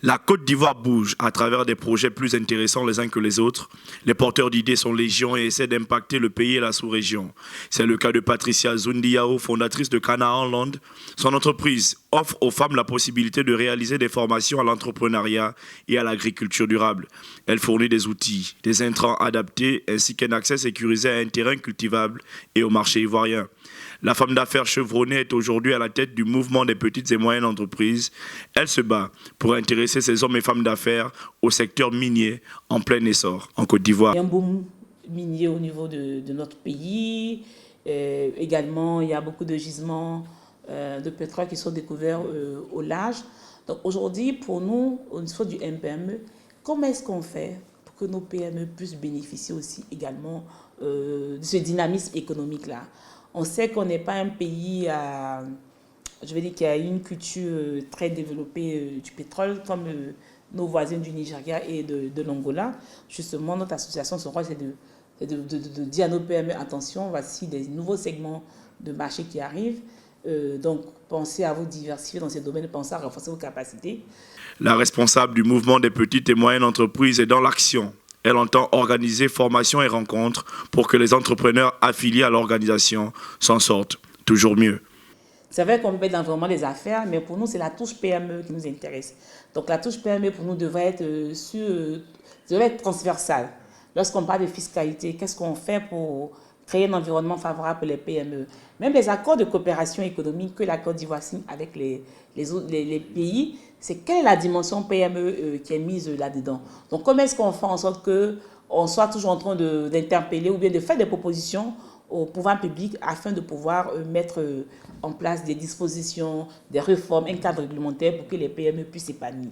La Côte d'Ivoire bouge à travers des projets plus intéressants les uns que les autres. Les porteurs d'idées sont légion et essaient d'impacter le pays et la sous-région. C'est le cas de Patricia Zundiao, fondatrice de Canaan Land. Son entreprise offre aux femmes la possibilité de réaliser des formations à l'entrepreneuriat et à l'agriculture durable. Elle fournit des outils, des intrants adaptés ainsi qu'un accès sécurisé à un terrain cultivable et au marché ivoirien. La femme d'affaires chevronnée est aujourd'hui à la tête du mouvement des petites et moyennes entreprises. Elle se bat pour intéresser ces hommes et femmes d'affaires au secteur minier en plein essor en Côte d'Ivoire. Il y a un boom minier au niveau de notre pays. Également, il y a beaucoup de gisements de pétrole qui sont découverts au large. Donc aujourd'hui, pour nous, au niveau du MPME, comment est-ce qu'on fait pour que nos PME puissent bénéficier aussi également de ce dynamisme économique-là? On sait qu'on n'est pas un pays qui a une culture très développée du pétrole comme nos voisins du Nigeria et de l'Angola. Justement, notre association, son rôle, c'est de dire à nos PME, attention, voici des nouveaux segments de marché qui arrivent. Donc, pensez à vous diversifier dans ces domaines, pensez à renforcer vos capacités. La responsable du mouvement des petites et moyennes entreprises est dans l'action. Elle entend organiser formations et rencontres pour que les entrepreneurs affiliés à l'organisation s'en sortent toujours mieux. C'est vrai qu'on peut être dans l'environnement des affaires, mais pour nous, c'est la touche PME qui nous intéresse. Donc la touche PME, pour nous, devrait être transversale. Lorsqu'on parle de fiscalité, qu'est-ce qu'on fait pour créer un environnement favorable pour les PME? Même les accords de coopération économique que la Côte d'Ivoire signe avec les pays, c'est quelle est la dimension PME qui est mise là-dedans? Donc comment est-ce qu'on fait en sorte qu'on soit toujours en train d'interpeller ou bien de faire des propositions au pouvoir public afin de pouvoir mettre en place des dispositions, des réformes, un cadre réglementaire pour que les PME puissent s'épanouir.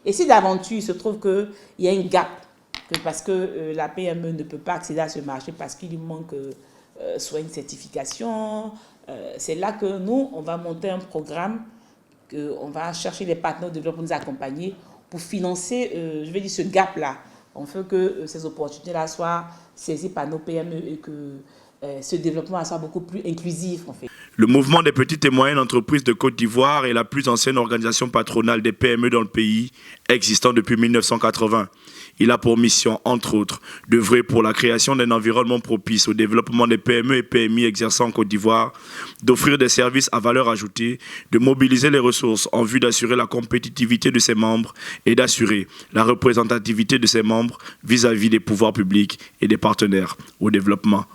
Et si d'aventure il se trouve qu'il y a un gap, parce que la PME ne peut pas accéder à ce marché parce qu'il lui manque soit une certification, c'est là que nous, on va monter un programme, on va chercher les partenaires de développement pour nous accompagner pour financer, ce gap-là. On veut que ces opportunités-là soient saisies par nos PME et que ce développement soit beaucoup plus inclusif, en fait. Le mouvement des petites et moyennes entreprises de Côte d'Ivoire est la plus ancienne organisation patronale des PME dans le pays, existant depuis 1980. Il a pour mission, entre autres, d'œuvrer pour la création d'un environnement propice au développement des PME et PMI exerçant en Côte d'Ivoire, d'offrir des services à valeur ajoutée, de mobiliser les ressources en vue d'assurer la compétitivité de ses membres et d'assurer la représentativité de ses membres vis-à-vis des pouvoirs publics et des partenaires au développement.